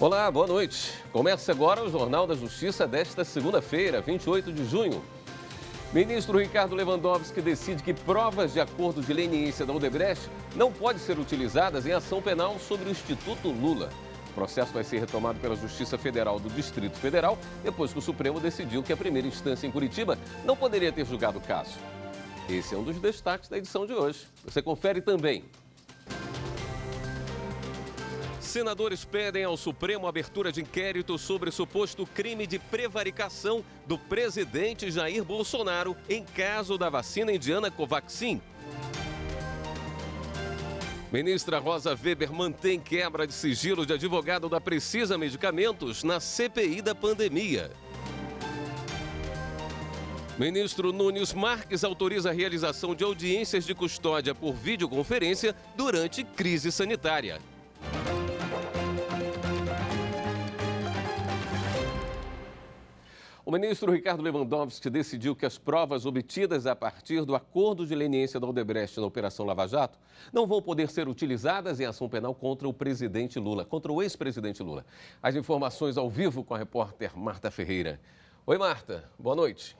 Olá, boa noite. Começa agora o Jornal da Justiça desta segunda-feira, 28 de junho. Ministro Ricardo Lewandowski decide que provas de acordo de leniência da Odebrecht não podem ser utilizadas em ação penal sobre o Instituto Lula. O processo vai ser retomado pela Justiça Federal do Distrito Federal, depois que o Supremo decidiu que a primeira instância em Curitiba não poderia ter julgado o caso. Esse é um dos destaques da edição de hoje. Você confere também. Senadores pedem ao Supremo abertura de inquérito sobre suposto crime de prevaricação do presidente Jair Bolsonaro em caso da vacina indiana Covaxin. Ministra Rosa Weber mantém quebra de sigilo de advogado da Precisa Medicamentos na CPI da pandemia. Ministro Nunes Marques autoriza a realização de audiências de custódia por videoconferência durante crise sanitária. O ministro Ricardo Lewandowski decidiu que as provas obtidas a partir do acordo de leniência da Odebrecht na Operação Lava Jato não vão poder ser utilizadas em ação penal contra o presidente Lula, contra o ex-presidente Lula. As informações ao vivo com a repórter Marta Ferreira. Oi, Marta. Boa noite.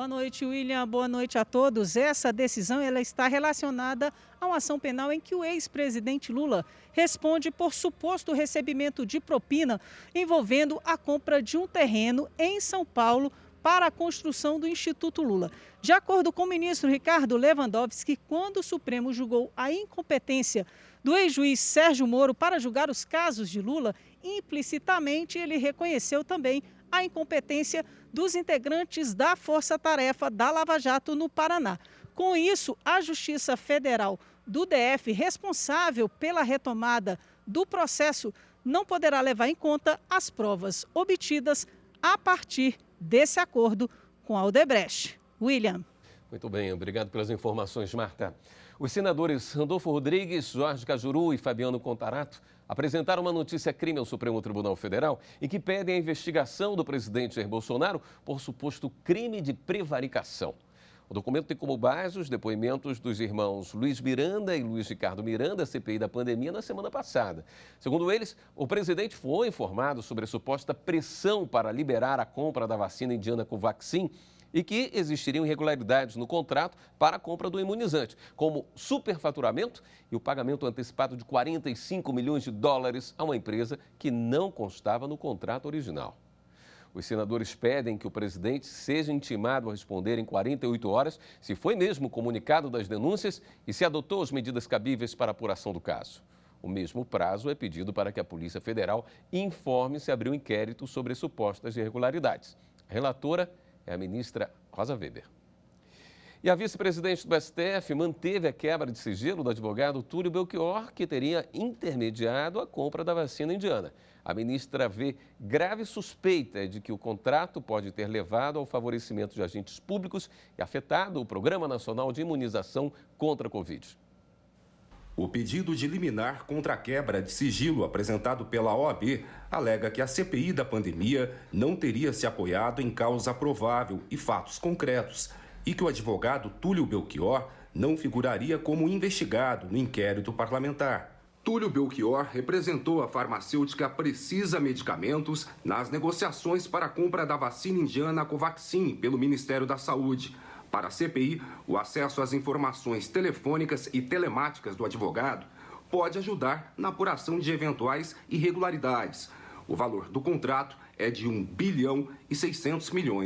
Boa noite, William. Boa noite a todos. Essa decisão ela está relacionada a uma ação penal em que o ex-presidente Lula responde por suposto recebimento de propina envolvendo a compra de um terreno em São Paulo para a construção do Instituto Lula. De acordo com o ministro Ricardo Lewandowski, quando o Supremo julgou a incompetência do ex-juiz Sérgio Moro para julgar os casos de Lula, implicitamente ele reconheceu também a incompetência dos integrantes da Força Tarefa da Lava Jato no Paraná. Com isso, a Justiça Federal do DF, responsável pela retomada do processo, não poderá levar em conta as provas obtidas a partir desse acordo com a Odebrecht. William. Muito bem, obrigado pelas informações, Marta. Os senadores Randolfo Rodrigues, Jorge Cajuru e Fabiano Contarato apresentaram uma notícia-crime ao Supremo Tribunal Federal em que pedem a investigação do presidente Jair Bolsonaro por suposto crime de prevaricação. O documento tem como base os depoimentos dos irmãos Luiz Miranda e Luiz Ricardo Miranda, CPI da pandemia, na semana passada. Segundo eles, o presidente foi informado sobre a suposta pressão para liberar a compra da vacina indiana Covaxin e que existiriam irregularidades no contrato para a compra do imunizante, como superfaturamento e o pagamento antecipado de 45 milhões de dólares a uma empresa que não constava no contrato original. Os senadores pedem que o presidente seja intimado a responder em 48 horas se foi mesmo comunicado das denúncias e se adotou as medidas cabíveis para a apuração do caso. O mesmo prazo é pedido para que a Polícia Federal informe se abriu inquérito sobre supostas irregularidades. A relatora é a ministra Rosa Weber. E a vice-presidente do STF manteve a quebra de sigilo do advogado Túlio Belchior, que teria intermediado a compra da vacina indiana. A ministra vê grave suspeita de que o contrato pode ter levado ao favorecimento de agentes públicos e afetado o Programa Nacional de Imunização contra a Covid. O pedido de liminar contra a quebra de sigilo apresentado pela OAB alega que a CPI da pandemia não teria se apoiado em causa provável e fatos concretos e que o advogado Túlio Belchior não figuraria como investigado no inquérito parlamentar. Túlio Belchior representou a farmacêutica Precisa Medicamentos nas negociações para a compra da vacina indiana Covaxin pelo Ministério da Saúde. Para a CPI, o acesso às informações telefônicas e telemáticas do advogado pode ajudar na apuração de eventuais irregularidades. O valor do contrato é de R$ 1,6 bilhão.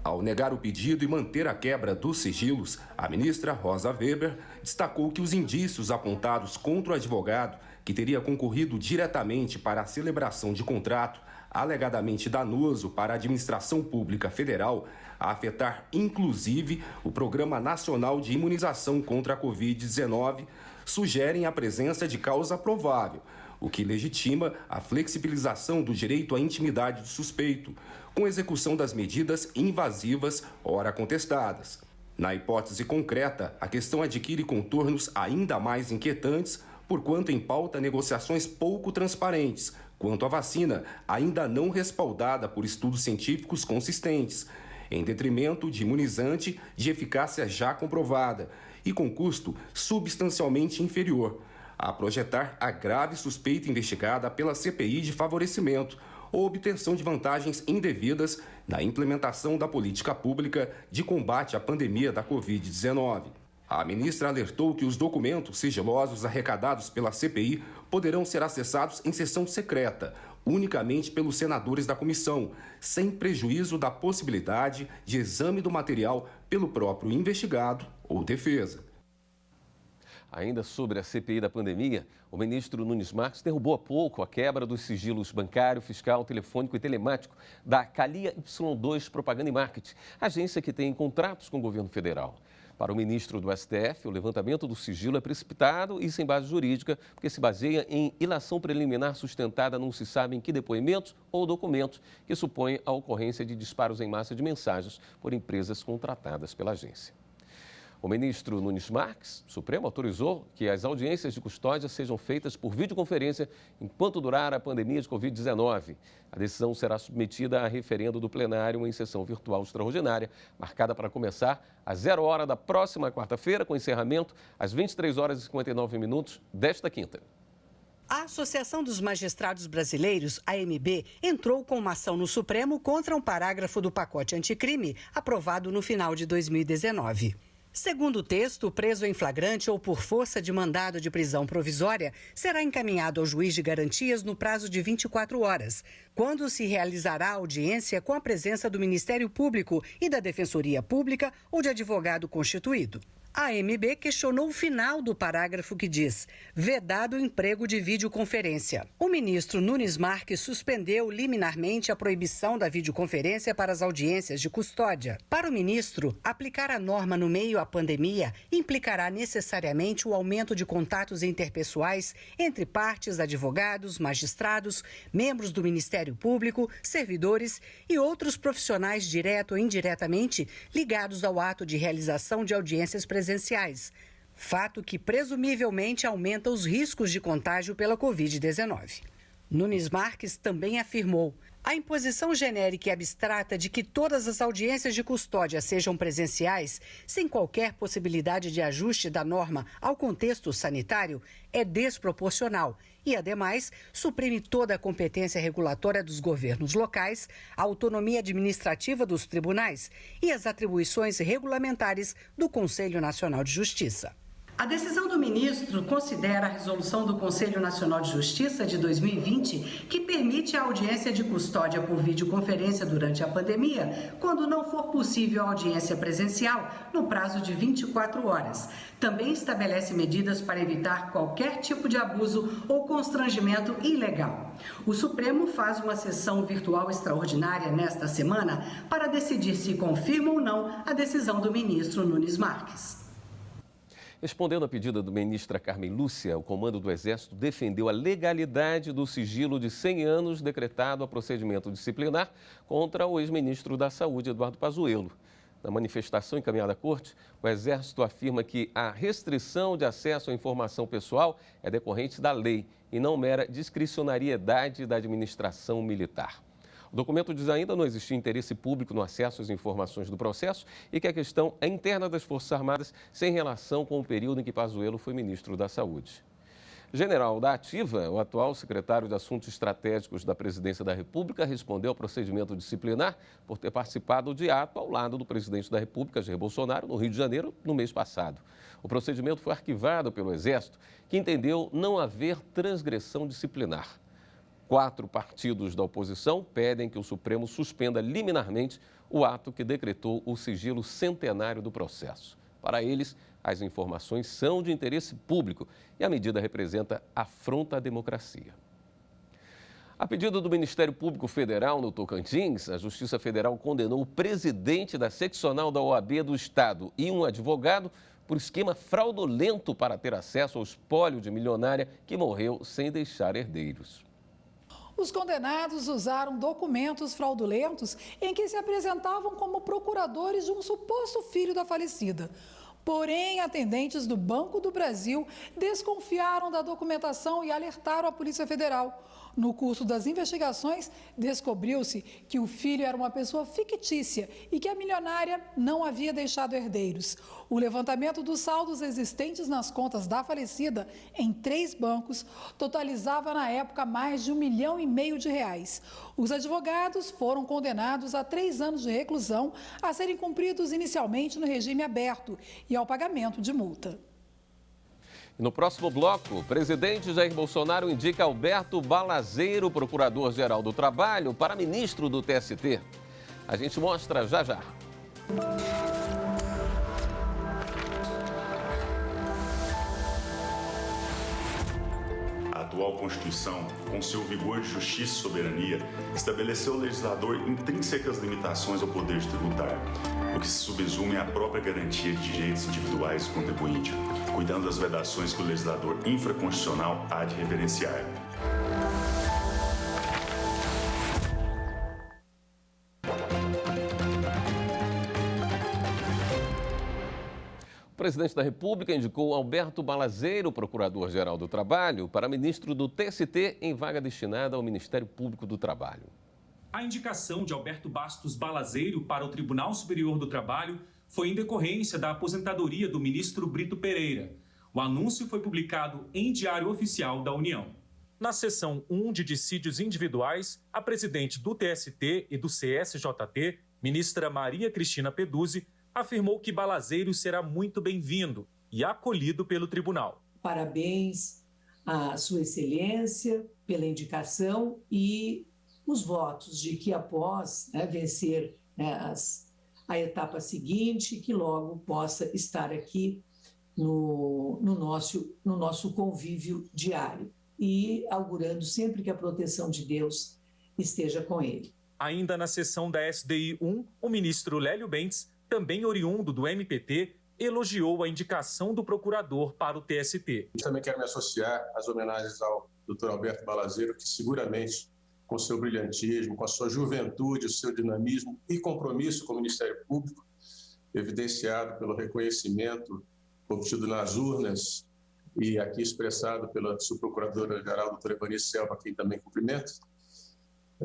Ao negar o pedido e manter a quebra dos sigilos, a ministra Rosa Weber destacou que os indícios apontados contra o advogado, que teria concorrido diretamente para a celebração de contrato alegadamente danoso para a administração pública federal, a afetar inclusive o Programa Nacional de Imunização contra a Covid-19, sugerem a presença de causa provável, o que legitima a flexibilização do direito à intimidade do suspeito, com execução das medidas invasivas ora contestadas. Na hipótese concreta, a questão adquire contornos ainda mais inquietantes, porquanto em pauta negociações pouco transparentes, quanto à vacina ainda não respaldada por estudos científicos consistentes, em detrimento de imunizante de eficácia já comprovada e com custo substancialmente inferior. a projetar a grave suspeita investigada pela CPI de favorecimento ou obtenção de vantagens indevidas na implementação da política pública de combate à pandemia da Covid-19. A ministra alertou que os documentos sigilosos arrecadados pela CPI poderão ser acessados em sessão secreta, unicamente pelos senadores da comissão, sem prejuízo da possibilidade de exame do material pelo próprio investigado ou defesa. Ainda sobre a CPI da pandemia, o ministro Nunes Marques derrubou há pouco a quebra dos sigilos bancário, fiscal, telefônico e telemático da Calia Y2 Propaganda e Marketing, agência que tem contratos com o governo federal. Para o ministro do STF, o levantamento do sigilo é precipitado e sem base jurídica, porque se baseia em ilação preliminar sustentada não se sabe em que depoimentos ou documentos que supõem a ocorrência de disparos em massa de mensagens por empresas contratadas pela agência. O ministro Nunes Marques, Supremo, autorizou que as audiências de custódia sejam feitas por videoconferência enquanto durar a pandemia de Covid-19. A decisão será submetida a referendo do plenário em sessão virtual extraordinária, marcada para começar às 0h da próxima quarta-feira, com encerramento às 23h59 desta quinta. A Associação dos Magistrados Brasileiros, AMB, entrou com uma ação no Supremo contra um parágrafo do pacote anticrime aprovado no final de 2019. Segundo o texto, preso em flagrante ou por força de mandado de prisão provisória será encaminhado ao juiz de garantias no prazo de 24 horas, quando se realizará a audiência com a presença do Ministério Público e da Defensoria Pública ou de advogado constituído. A AMB questionou o final do parágrafo que diz: vedado o emprego de videoconferência. O ministro Nunes Marques suspendeu liminarmente a proibição da videoconferência para as audiências de custódia. Para o ministro, aplicar a norma no meio à pandemia implicará necessariamente o aumento de contatos interpessoais entre partes, advogados, magistrados, membros do Ministério Público, servidores e outros profissionais direto ou indiretamente ligados ao ato de realização de audiências presenciais, fato que presumivelmente aumenta os riscos de contágio pela Covid-19. Nunes Marques também afirmou: a imposição genérica e abstrata de que todas as audiências de custódia sejam presenciais, sem qualquer possibilidade de ajuste da norma ao contexto sanitário, é desproporcional e, ademais, suprime toda a competência regulatória dos governos locais, a autonomia administrativa dos tribunais e as atribuições regulamentares do Conselho Nacional de Justiça. A decisão do ministro considera a resolução do Conselho Nacional de Justiça de 2020, que permite a audiência de custódia por videoconferência durante a pandemia, quando não for possível a audiência presencial, no prazo de 24 horas. Também estabelece medidas para evitar qualquer tipo de abuso ou constrangimento ilegal. O Supremo faz uma sessão virtual extraordinária nesta semana para decidir se confirma ou não a decisão do ministro Nunes Marques. Respondendo à pedida da ministra Carmen Lúcia, o Comando do Exército defendeu a legalidade do sigilo de 100 anos decretado a procedimento disciplinar contra o ex-ministro da Saúde, Eduardo Pazuello. Na manifestação encaminhada à Corte, o Exército afirma que a restrição de acesso à informação pessoal é decorrente da lei e não mera discricionariedade da administração militar. O documento diz ainda não existir interesse público no acesso às informações do processo e que a questão é interna das Forças Armadas, sem relação com o período em que Pazuello foi ministro da Saúde. General da Ativa, o atual secretário de Assuntos Estratégicos da Presidência da República, respondeu ao procedimento disciplinar por ter participado de ato ao lado do presidente da República, Jair Bolsonaro, no Rio de Janeiro, no mês passado. O procedimento foi arquivado pelo Exército, que entendeu não haver transgressão disciplinar. 4 partidos da oposição pedem que o Supremo suspenda liminarmente o ato que decretou o sigilo centenário do processo. Para eles, as informações são de interesse público e a medida representa afronta à democracia. A pedido do Ministério Público Federal no Tocantins, a Justiça Federal condenou o presidente da seccional da OAB do Estado e um advogado por esquema fraudulento para ter acesso ao espólio de milionária que morreu sem deixar herdeiros. Os condenados usaram documentos fraudulentos em que se apresentavam como procuradores de um suposto filho da falecida. Porém, atendentes do Banco do Brasil desconfiaram da documentação e alertaram a Polícia Federal. No curso das investigações, descobriu-se que o filho era uma pessoa fictícia e que a milionária não havia deixado herdeiros. O levantamento dos saldos existentes nas contas da falecida em 3 bancos totalizava na época mais de R$ 1,5 milhão. Os advogados foram condenados a 3 anos de reclusão a serem cumpridos inicialmente no regime aberto e ao pagamento de multa. No próximo bloco, o presidente Jair Bolsonaro indica Alberto Balazeiro, procurador-geral do Trabalho, para ministro do TST. A gente mostra já já. A atual Constituição, com seu vigor de justiça e soberania, estabeleceu ao legislador intrínsecas limitações ao poder de tributar, o que se subsume à própria garantia de direitos individuais do contribuinte, cuidando das vedações que o legislador infraconstitucional há de reverenciar. O presidente da República indicou Alberto Balazeiro, procurador-geral do Trabalho, para ministro do TST em vaga destinada ao Ministério Público do Trabalho. A indicação de Alberto Bastos Balazeiro para o Tribunal Superior do Trabalho foi em decorrência da aposentadoria do ministro Brito Pereira. O anúncio foi publicado em Diário Oficial da União. Na seção 1 de dissídios individuais, a presidente do TST e do CSJT, ministra Maria Cristina Peduzzi, afirmou que Balazeiro será muito bem-vindo e acolhido pelo tribunal. Parabéns à Sua Excelência pela indicação e os votos de que após vencer a etapa seguinte, que logo possa estar aqui no nosso convívio diário e augurando sempre que a proteção de Deus esteja com ele. Ainda na sessão da SDI 1, o ministro Lélio Bentes, também oriundo do MPT, elogiou a indicação do procurador para o TST. Também quero me associar às homenagens ao Dr. Alberto Balazeiro, que seguramente, com seu brilhantismo, com a sua juventude, o seu dinamismo e compromisso com o Ministério Público, evidenciado pelo reconhecimento obtido nas urnas e aqui expressado pela subprocuradora-geral, doutora Evanice Selva, a quem também cumprimento,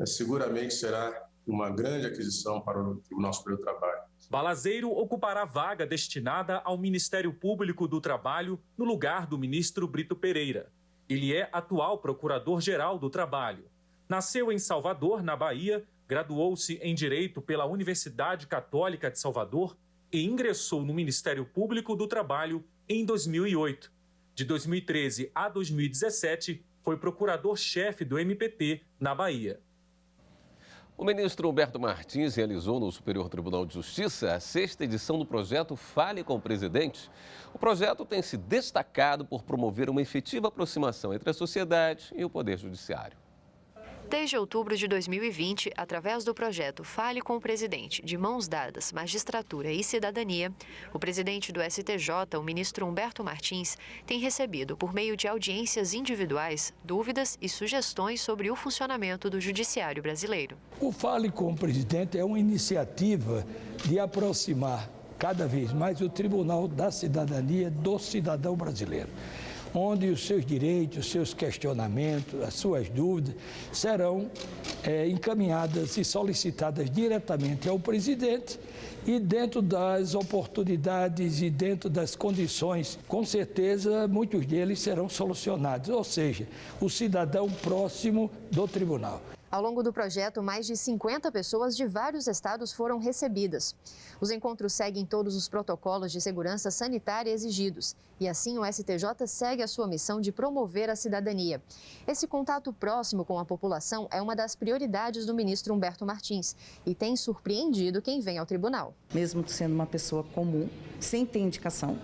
seguramente será uma grande aquisição para o Tribunal Superior do Trabalho. Balazeiro ocupará vaga destinada ao Ministério Público do Trabalho no lugar do ministro Brito Pereira. Ele é atual procurador-geral do Trabalho. Nasceu em Salvador, na Bahia, graduou-se em Direito pela Universidade Católica de Salvador e ingressou no Ministério Público do Trabalho em 2008. De 2013 a 2017, foi procurador-chefe do MPT na Bahia. O ministro Humberto Martins realizou no Superior Tribunal de Justiça a 6ª edição do projeto Fale com o Presidente. O projeto tem se destacado por promover uma efetiva aproximação entre a sociedade e o Poder Judiciário. Desde outubro de 2020, através do projeto Fale com o Presidente, de mãos dadas, magistratura e cidadania, o presidente do STJ, o ministro Humberto Martins, tem recebido, por meio de audiências individuais, dúvidas e sugestões sobre o funcionamento do judiciário brasileiro. O Fale com o Presidente é uma iniciativa de aproximar cada vez mais o Tribunal da Cidadania do cidadão brasileiro, onde os seus direitos, os seus questionamentos, as suas dúvidas serão encaminhadas e solicitadas diretamente ao presidente e dentro das oportunidades e dentro das condições, com certeza, muitos deles serão solucionados, ou seja, o cidadão próximo do tribunal. Ao longo do projeto, mais de 50 pessoas de vários estados foram recebidas. Os encontros seguem todos os protocolos de segurança sanitária exigidos e assim o STJ segue a sua missão de promover a cidadania. Esse contato próximo com a população é uma das prioridades do ministro Humberto Martins e tem surpreendido quem vem ao tribunal. Mesmo sendo uma pessoa comum, sem ter indicação,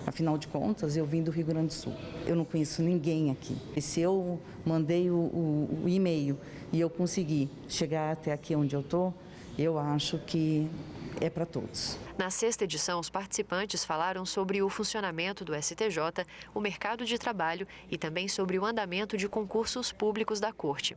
afinal de contas, eu vim do Rio Grande do Sul. Eu não conheço ninguém aqui. E se eu mandei o e-mail e eu consegui chegar até aqui onde eu estou, eu acho que é para todos. Na 6ª edição, os participantes falaram sobre o funcionamento do STJ, o mercado de trabalho e também sobre o andamento de concursos públicos da Corte.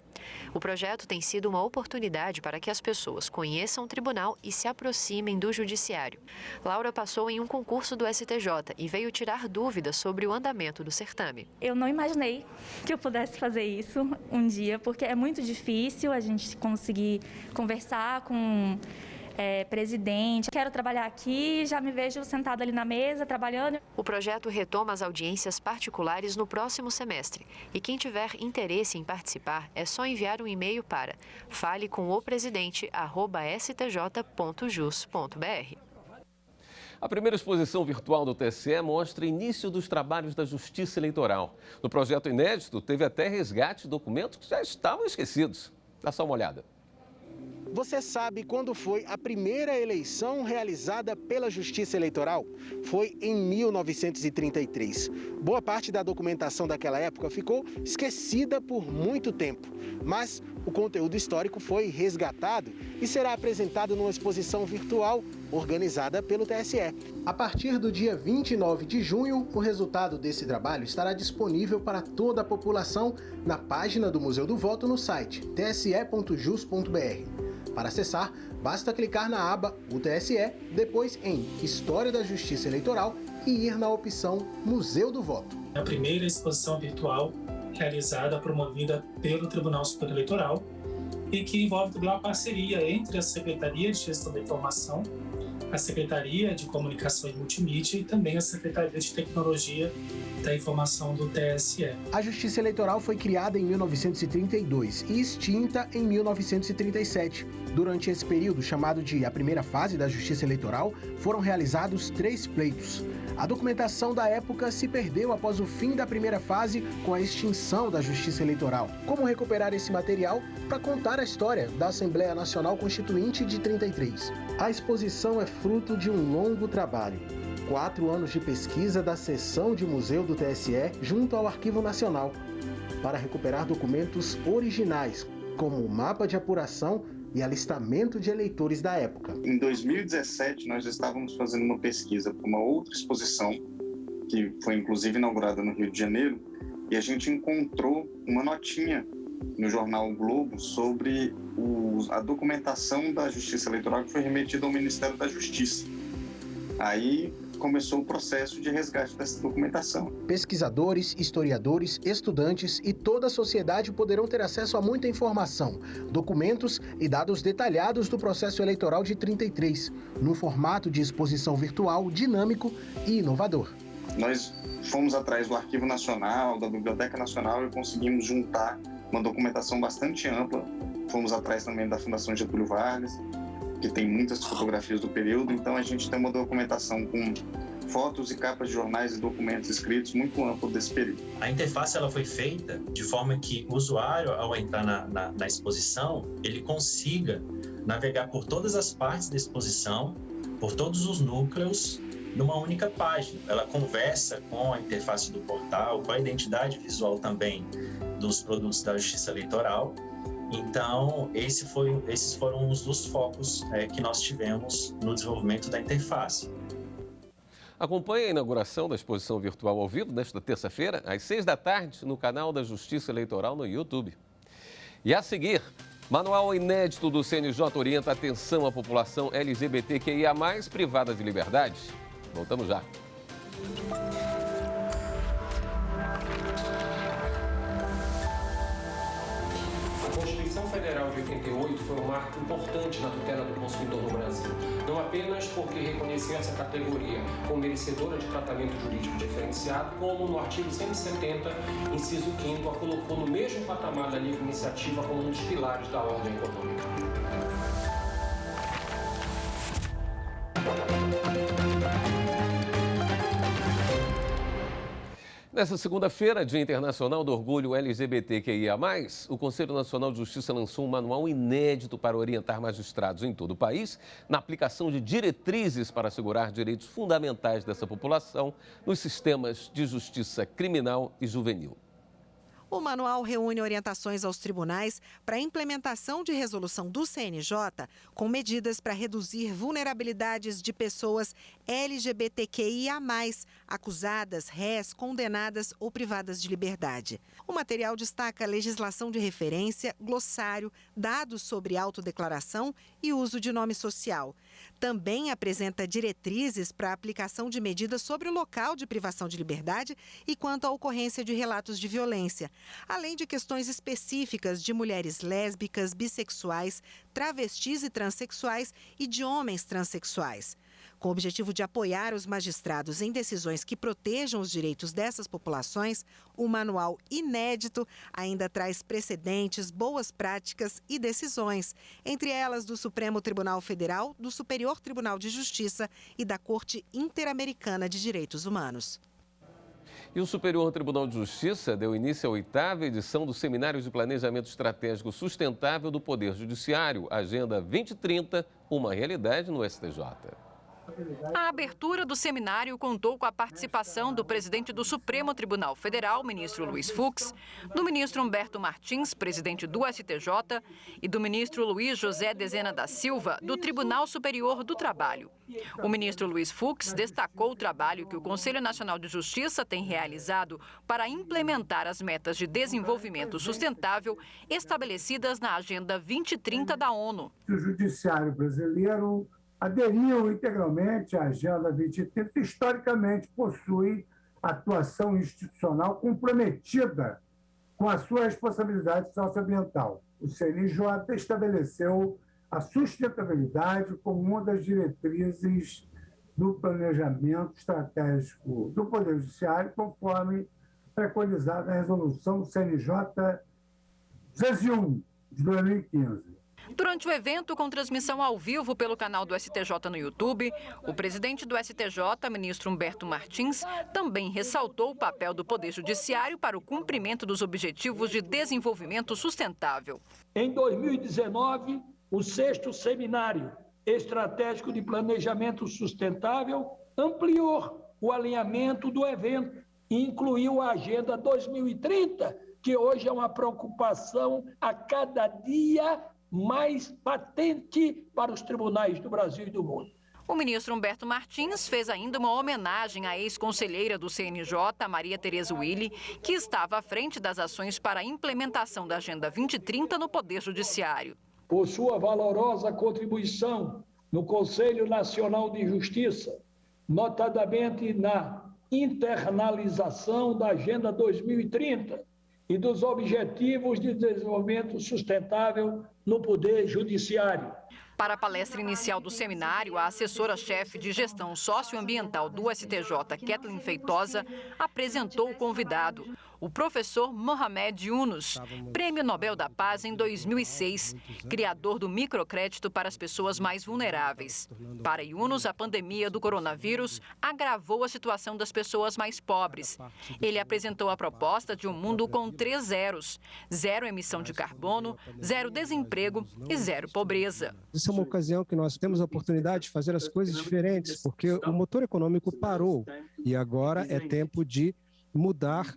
O projeto tem sido uma oportunidade para que as pessoas conheçam o tribunal e se aproximem do judiciário. Laura passou em um concurso do STJ e veio tirar dúvidas sobre o andamento do certame. Eu não imaginei que eu pudesse fazer isso um dia, porque é muito difícil a gente conseguir conversar com presidente. Quero trabalhar aqui, já me vejo sentada ali na mesa, trabalhando. O projeto retoma as audiências particulares no próximo semestre. E quem tiver interesse em participar, é só enviar um e-mail para falecomopresidente@stj.jus.br. A primeira exposição virtual do TSE mostra início dos trabalhos da Justiça Eleitoral. No projeto inédito, teve até resgate de documentos que já estavam esquecidos. Dá só uma olhada. Você sabe quando foi a primeira eleição realizada pela Justiça Eleitoral? Foi em 1933. Boa parte da documentação daquela época ficou esquecida por muito tempo, mas o conteúdo histórico foi resgatado e será apresentado numa exposição virtual organizada pelo TSE. A partir do dia 29 de junho, o resultado desse trabalho estará disponível para toda a população na página do Museu do Voto no site tse.jus.br. Para acessar, basta clicar na aba O TSE, depois em História da Justiça Eleitoral e ir na opção Museu do Voto. É a primeira exposição virtual realizada, promovida pelo Tribunal Superior Eleitoral e que envolve também uma parceria entre a Secretaria de Gestão da Informação, a Secretaria de Comunicação e Multimídia e também a Secretaria de Tecnologia da Informação do TSE. A Justiça Eleitoral foi criada em 1932 e extinta em 1937. Durante esse período, chamado de a primeira fase da Justiça Eleitoral, foram realizados 3 pleitos. A documentação da época se perdeu após o fim da primeira fase com a extinção da Justiça Eleitoral. Como recuperar esse material para contar a história da Assembleia Nacional Constituinte de 33? A exposição é fruto de um longo trabalho. 4 anos de pesquisa da seção de museu do TSE junto ao Arquivo Nacional, para recuperar documentos originais, como o mapa de apuração e alistamento de eleitores da época. Em 2017, nós estávamos fazendo uma pesquisa para uma outra exposição, que foi inclusive inaugurada no Rio de Janeiro, e a gente encontrou uma notinha no jornal o Globo sobre a documentação da Justiça Eleitoral que foi remetida ao Ministério da Justiça. Aí começou o processo de resgate dessa documentação. Pesquisadores, historiadores, estudantes e toda a sociedade poderão ter acesso a muita informação, documentos e dados detalhados do processo eleitoral de 33, num formato de exposição virtual dinâmico e inovador. Nós fomos atrás do Arquivo Nacional, da Biblioteca Nacional e conseguimos juntar uma documentação bastante ampla. Fomos atrás também da Fundação Getúlio Vargas, que tem muitas fotografias do período, então a gente tem uma documentação com fotos e capas de jornais e documentos escritos muito amplo desse período. A interface ela foi feita de forma que o usuário, ao entrar na exposição, ele consiga navegar por todas as partes da exposição, por todos os núcleos, numa única página. Ela conversa com a interface do portal, com a identidade visual também dos produtos da Justiça Eleitoral. Então, esses foram os dos focos que nós tivemos no desenvolvimento da interface. Acompanhe a inauguração da exposição virtual ao vivo nesta terça-feira, às 6h, no canal da Justiça Eleitoral no YouTube. E a seguir, manual inédito do CNJ orienta a atenção à população LGBTQIA+, privada de liberdade. Voltamos já. A Constituição Federal de 88 foi um marco importante na tutela do consumidor no Brasil. Não apenas porque reconheceu essa categoria como merecedora de tratamento jurídico diferenciado, como no artigo 170, inciso 5º, a colocou no mesmo patamar da livre iniciativa como um dos pilares da ordem econômica. Nessa segunda-feira, Dia Internacional do Orgulho LGBTQIA+, o Conselho Nacional de Justiça lançou um manual inédito para orientar magistrados em todo o país na aplicação de diretrizes para assegurar direitos fundamentais dessa população nos sistemas de justiça criminal e juvenil. O manual reúne orientações aos tribunais para a implementação de resolução do CNJ com medidas para reduzir vulnerabilidades de pessoas LGBTQIA+, acusadas, rés, condenadas ou privadas de liberdade. O material destaca legislação de referência, glossário, dados sobre autodeclaração e uso de nome social. Também apresenta diretrizes para a aplicação de medidas sobre o local de privação de liberdade e quanto à ocorrência de relatos de violência, além de questões específicas de mulheres lésbicas, bissexuais, travestis e transexuais e de homens transexuais. Com o objetivo de apoiar os magistrados em decisões que protejam os direitos dessas populações, o manual inédito ainda traz precedentes, boas práticas e decisões, entre elas do Supremo Tribunal Federal, do Superior Tribunal de Justiça e da Corte Interamericana de Direitos Humanos. E o Superior Tribunal de Justiça deu início à 8ª edição do Seminário de Planejamento Estratégico Sustentável do Poder Judiciário, Agenda 2030, uma realidade no STJ. A abertura do seminário contou com a participação do presidente do Supremo Tribunal Federal, ministro Luiz Fux, do ministro Humberto Martins, presidente do STJ, e do ministro Luiz José Dezena da Silva, do Tribunal Superior do Trabalho. O ministro Luiz Fux destacou o trabalho que o Conselho Nacional de Justiça tem realizado para implementar as metas de desenvolvimento sustentável estabelecidas na Agenda 2030 da ONU. O judiciário brasileiro aderiu integralmente à Agenda 2030, que historicamente possui atuação institucional comprometida com a sua responsabilidade socioambiental. O CNJ estabeleceu a sustentabilidade como uma das diretrizes do planejamento estratégico do Poder Judiciário, conforme preconizado na resolução CNJ 201, de 2015. Durante o evento, com transmissão ao vivo pelo canal do STJ no YouTube, o presidente do STJ, ministro Humberto Martins, também ressaltou o papel do Poder Judiciário para o cumprimento dos Objetivos de Desenvolvimento Sustentável. Em 2019, o 6º Seminário Estratégico de Planejamento Sustentável ampliou o alinhamento do evento e incluiu a Agenda 2030, que hoje é uma preocupação a cada dia mais patente para os tribunais do Brasil e do mundo. O ministro Humberto Martins fez ainda uma homenagem à ex-conselheira do CNJ, Maria Tereza Willi, que estava à frente das ações para a implementação da Agenda 2030 no Poder Judiciário. Por sua valorosa contribuição no Conselho Nacional de Justiça, notadamente na internalização da Agenda 2030 e dos Objetivos de Desenvolvimento Sustentável no Poder Judiciário. Para a palestra inicial do seminário, a assessora-chefe de gestão socioambiental do STJ, Kathleen Feitosa, apresentou o convidado, o professor Mohamed Yunus, Prêmio Nobel da Paz em 2006, criador do microcrédito para as pessoas mais vulneráveis. Para Yunus, a pandemia do coronavírus agravou a situação das pessoas mais pobres. Ele apresentou a proposta de um mundo com 3 zeros: 0 emissão de carbono, 0 desemprego e 0 pobreza. Essa é uma ocasião que nós temos a oportunidade de fazer as coisas diferentes, porque o motor econômico parou e agora é tempo de mudar,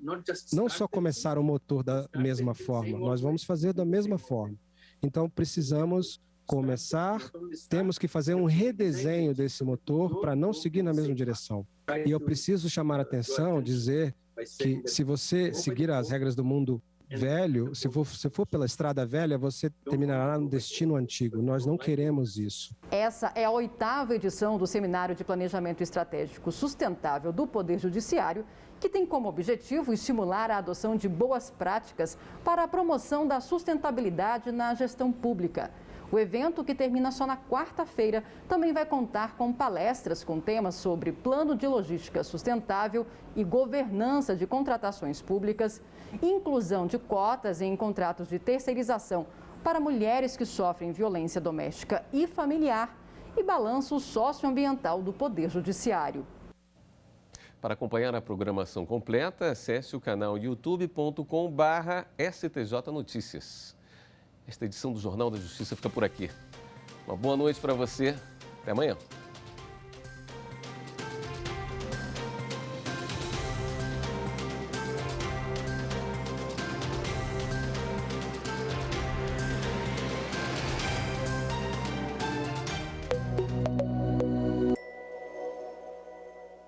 não só começar o motor da mesma forma, nós vamos fazer da mesma forma. Então precisamos começar, temos que fazer um redesenho desse motor para não seguir na mesma direção. E eu preciso chamar a atenção, dizer que se você seguir as regras do mundo velho, se for pela estrada velha, você terminará no destino antigo. Nós não queremos isso. Essa é a 8ª edição do Seminário de Planejamento Estratégico Sustentável do Poder Judiciário, que tem como objetivo estimular a adoção de boas práticas para a promoção da sustentabilidade na gestão pública. O evento, que termina só na quarta-feira, também vai contar com palestras com temas sobre plano de logística sustentável e governança de contratações públicas, inclusão de cotas em contratos de terceirização para mulheres que sofrem violência doméstica e familiar e balanço socioambiental do Poder Judiciário. Para acompanhar a programação completa, acesse o canal youtube.com/STJ Notícias. Esta edição do Jornal da Justiça fica por aqui. Uma boa noite para você. Até amanhã.